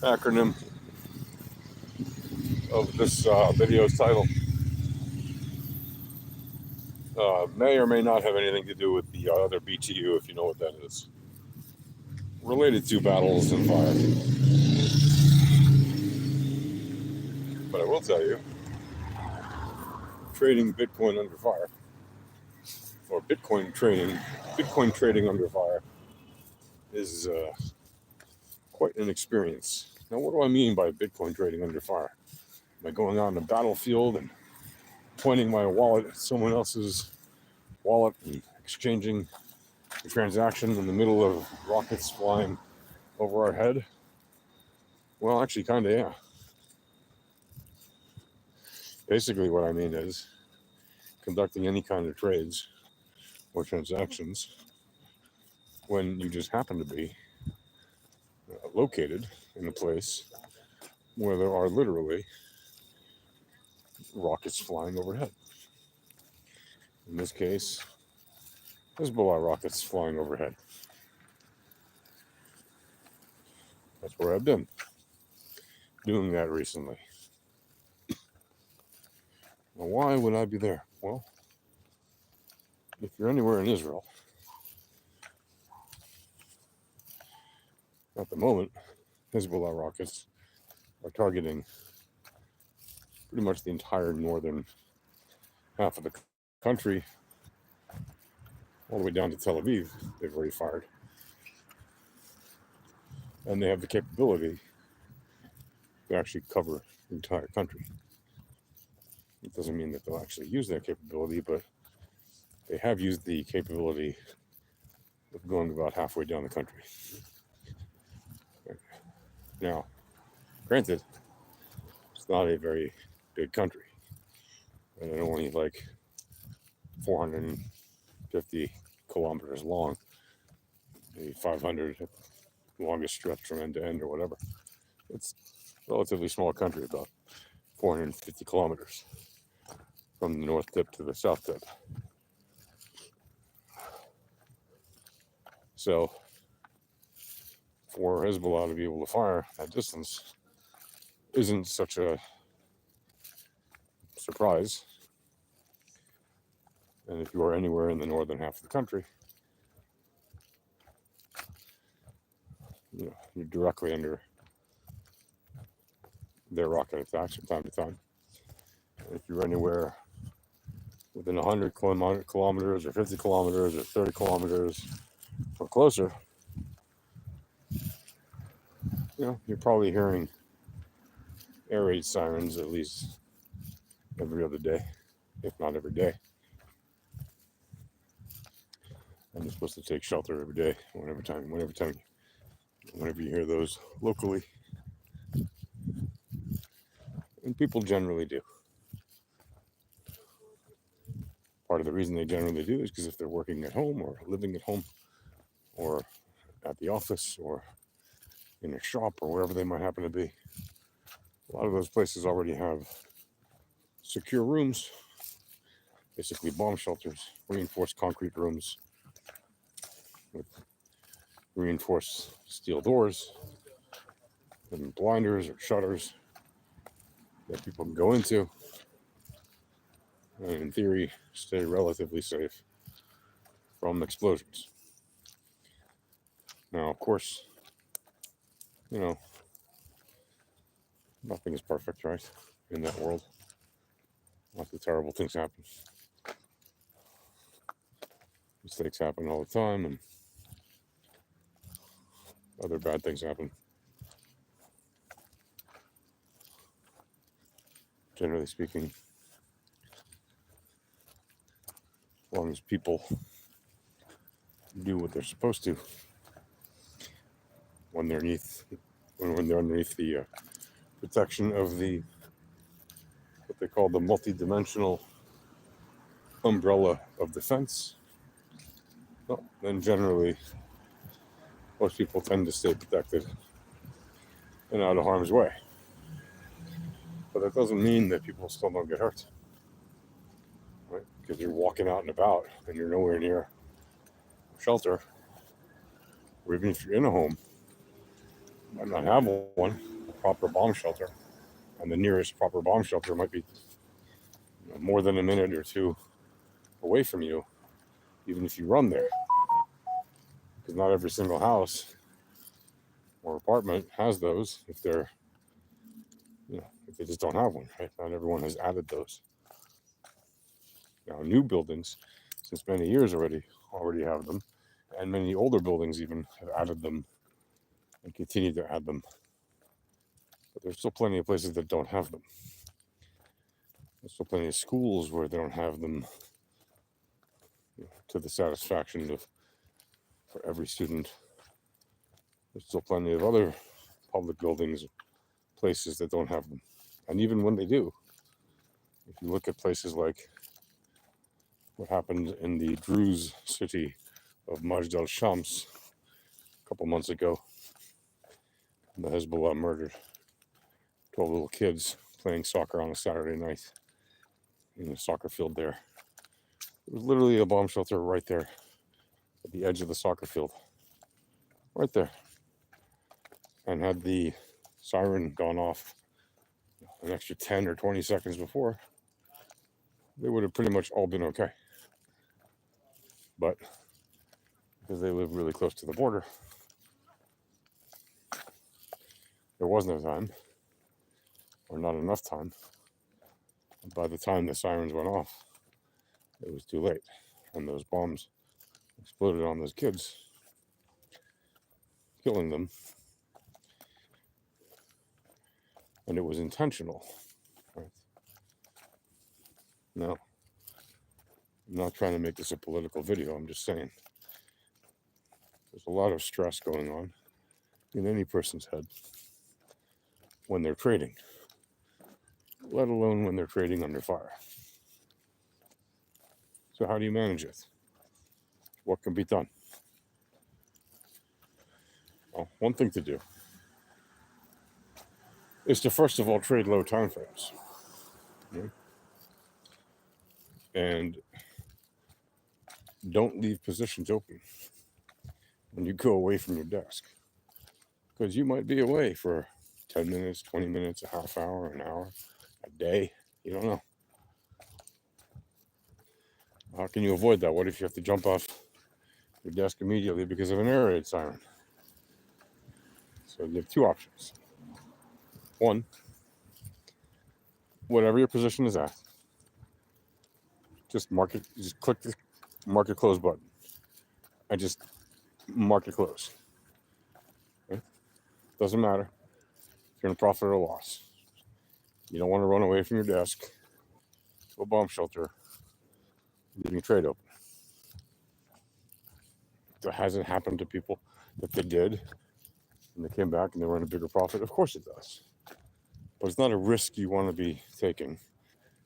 acronym of this video's title may or may not have anything to do with the other BTU, if you know what that is. Related to battles and fire. But I will tell you, trading Bitcoin under fire, or Bitcoin trading under fire, is quite an experience. Now, what do I mean by Bitcoin trading under fire? Am I going on the battlefield and pointing my wallet at someone else's wallet and exchanging the transaction in the middle of rockets flying over our head? Well, actually, kind of, yeah. Basically, what I mean is conducting any kind of trades or transactions when you just happen to be located in a place where there are literally rockets flying overhead. In this case, Hezbollah rockets flying overhead. That's where I've been doing that recently. Now, why would I be there? Well, if you're anywhere in Israel, at the moment, Hezbollah rockets are targeting pretty much the entire northern half of the country, all the way down to Tel Aviv. They've already fired. And they have the capability to actually cover the entire country. It doesn't mean that they'll actually use that capability, but they have used the capability of going about halfway down the country. Now, granted, it's not a very big country, and it's only like 450 kilometers long, maybe 500 at the longest stretch from end to end or whatever. It's a relatively small country, about 450 kilometers from the north tip to the south tip. So for Hezbollah to be able to fire at distance isn't such a surprise. And if you are anywhere in the northern half of the country, you're directly under their rocket attacks from time to time. If you're anywhere within 100 kilometers or 50 kilometers or 30 kilometers or closer, you're probably hearing air raid sirens at least every other day, if not every day. And you're supposed to take shelter every day, whenever you hear those locally. And people generally do. Part of the reason they generally do is because if they're working at home or living at home or at the office or in a shop or wherever they might happen to be, a lot of those places already have secure rooms, basically bomb shelters, reinforced concrete rooms with reinforced steel doors and blinders or shutters that people can go into and, in theory, stay relatively safe from explosions. Now, of course, nothing is perfect, right? In that world, lots of terrible things happen. Mistakes happen all the time, and other bad things happen. Generally speaking, as long as people do what they're supposed to when they're underneath the protection of what they call the multi-dimensional umbrella of defense, well, then generally most people tend to stay protected and out of harm's way. But that doesn't mean that people still don't get hurt, right? Because you're walking out and about and you're nowhere near shelter, or even if you're in a home might not have one, a proper bomb shelter, and the nearest proper bomb shelter might be more than a minute or two away from you, even if you run there. Because not every single house or apartment has those if they're, if they just don't have one, right? Not everyone has added those. Now, new buildings, since many years already have them, and many older buildings even have added them and continue to add them. But there's still plenty of places that don't have them. There's still plenty of schools where they don't have them to the satisfaction of for every student. There's still plenty of other public buildings, places that don't have them. And even when they do, if you look at places like what happened in the Druze city of Majd al-Shams a couple months ago, the Hezbollah murdered 12 little kids playing soccer on a Saturday night in a soccer field there. There was literally a bomb shelter right there at the edge of the soccer field. Right there. And had the siren gone off an extra 10 or 20 seconds before, they would have pretty much all been okay. But because they live really close to the border, there was no time, or not enough time. And by the time the sirens went off, it was too late. And those bombs exploded on those kids, killing them. And it was intentional. Right? Now, I'm not trying to make this a political video. I'm just saying there's a lot of stress going on in any person's head when they're trading, let alone when they're trading under fire. So how do you manage it? What can be done? Well, one thing to do is to first of all trade low time frames. Okay? And don't leave positions open when you go away from your desk, because you might be away for 10 minutes, 20 minutes, a half hour, an hour, a day. You don't know. How can you avoid that? What if you have to jump off your desk immediately because of an air raid siren? So you have two options. One, whatever your position is at, just click the market close button and just mark it close. Okay? Doesn't matter if you're in a profit or a loss. You don't want to run away from your desk to a bomb shelter, leaving a trade open. That hasn't happened to people that they did, and they came back and they were in a bigger profit. Of course it does. But it's not a risk you want to be taking.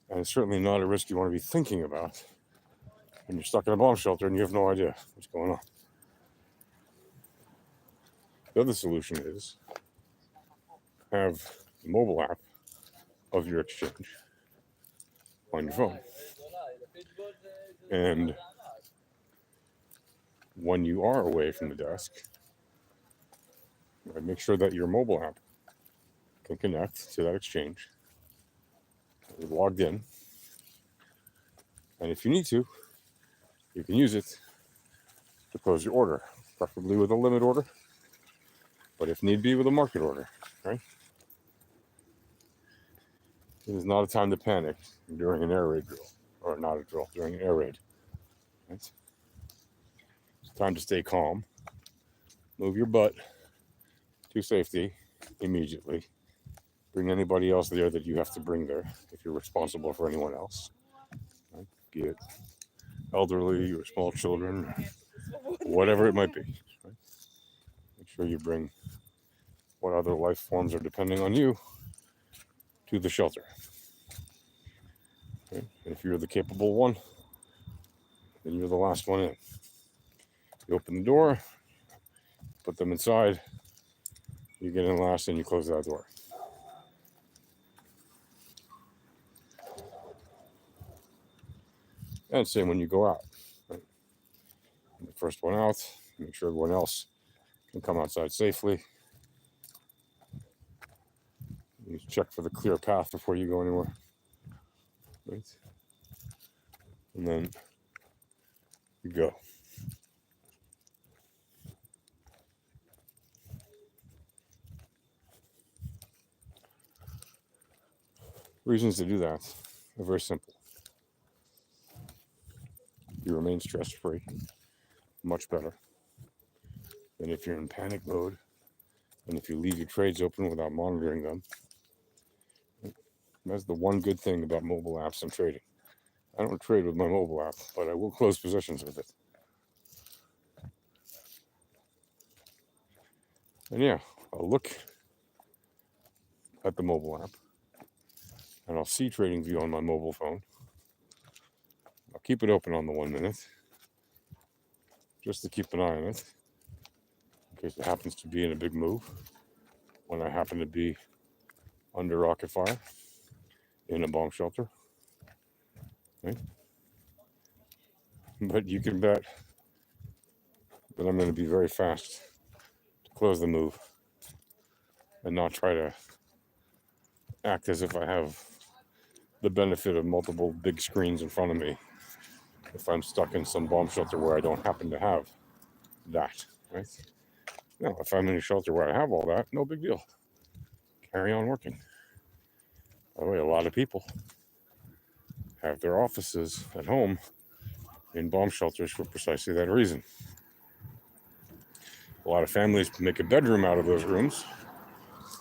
And it's certainly not a risk you want to be thinking about when you're stuck in a bomb shelter and you have no idea what's going on. The other solution is have the mobile app of your exchange on your phone. And when you are away from the desk, make sure that your mobile app can connect to that exchange. You're logged in. And if you need to, you can use it to close your order, preferably with a limit order, but if need be, with a market order, right? It is not a time to panic during an air raid drill, or not a drill, during an air raid. Right? It's time to stay calm. Move your butt to safety immediately. Bring anybody else there that you have to bring there if you're responsible for anyone else. Right? Be it elderly or small children, or whatever it might be. Right? Make sure you bring what other life forms are depending on you to the shelter. Okay? And if you're the capable one, then you're the last one in. You open the door, put them inside, you get in last, and you close that door. And same when you go out. Right? The first one out, make sure everyone else can come outside safely. You check for the clear path before you go anywhere, right? And then you go. Reasons to do that are very simple. You remain stress-free, much better than if you're in panic mode and if you leave your trades open without monitoring them. That's the one good thing about mobile apps and trading. I don't trade with my mobile app, but I will close positions with it. And yeah, I'll look at the mobile app and I'll see TradingView on my mobile phone. I'll keep it open on the 1 minute just to keep an eye on it in case it happens to be in a big move when I happen to be under rocket fire in a bomb shelter. Right? But you can bet that I'm going to be very fast to close the move and not try to act as if I have the benefit of multiple big screens in front of me if I'm stuck in some bomb shelter where I don't happen to have that, right? Now, if I'm in a shelter where I have all that, no big deal. Carry on working. By the way, a lot of people have their offices at home in bomb shelters for precisely that reason. A lot of families make a bedroom out of those rooms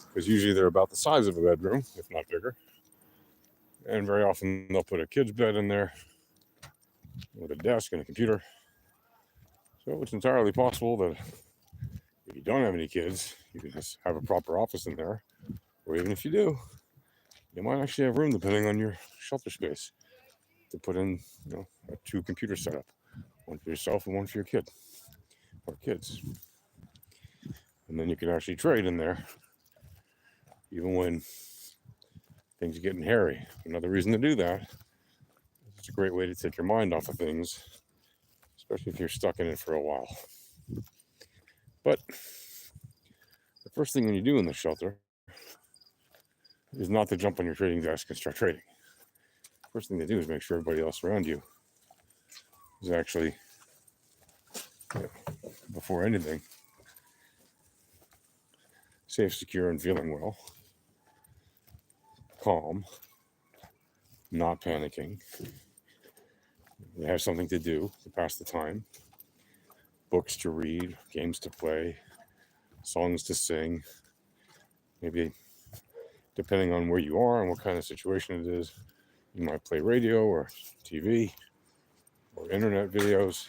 because usually they're about the size of a bedroom, if not bigger. And very often they'll put a kid's bed in there with a desk and a computer. So it's entirely possible that if you don't have any kids, you can just have a proper office in there. Or even if you do, you might actually have room, depending on your shelter space, to put in, a 2 computer setup, one for yourself and one for your kid or kids. And then you can actually trade in there, even when things are getting hairy. Another reason to do that, it's a great way to take your mind off of things, especially if you're stuck in it for a while. But the first thing when you do in the shelter is not to jump on your trading desk and start trading. First thing to do is make sure everybody else around you is actually, before anything, safe, secure, and feeling well, calm, not panicking. They have something to do to pass the time, books to read, games to play, songs to sing. Maybe depending on where you are and what kind of situation it is, you might play radio or TV or internet videos.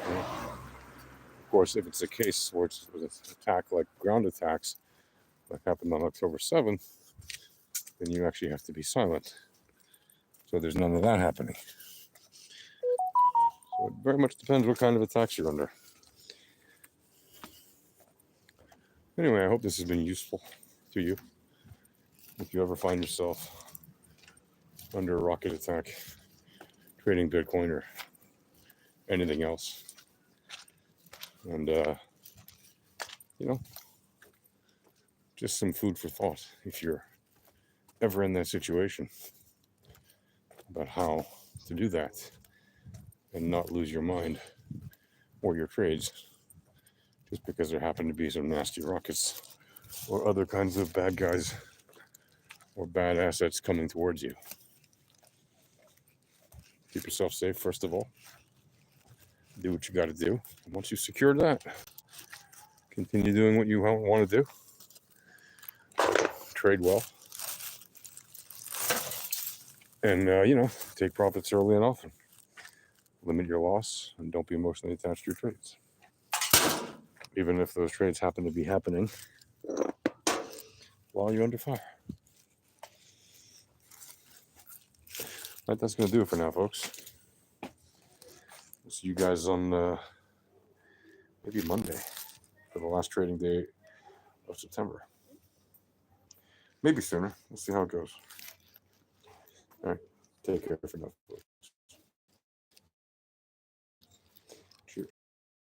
Of course, if it's a case where it's an attack like ground attacks, like happened on October 7th, then you actually have to be silent. So there's none of that happening. So it very much depends what kind of attacks you're under. Anyway, I hope this has been useful to you. If you ever find yourself under a rocket attack, trading Bitcoin or anything else. And, just some food for thought if you're ever in that situation about how to do that and not lose your mind or your trades just because there happen to be some nasty rockets or other kinds of bad guys or bad assets coming towards you. Keep yourself safe, first of all. Do what you got to do. And once you've secured that, continue doing what you want to do. Trade well. And, take profits early and often. Limit your loss and don't be emotionally attached to your trades. Even if those trades happen to be happening while you're under fire. All right, that's going to do it for now, folks. We'll see you guys on maybe Monday for the last trading day of September. Maybe sooner. We'll see how it goes. All right, take care for now, folks.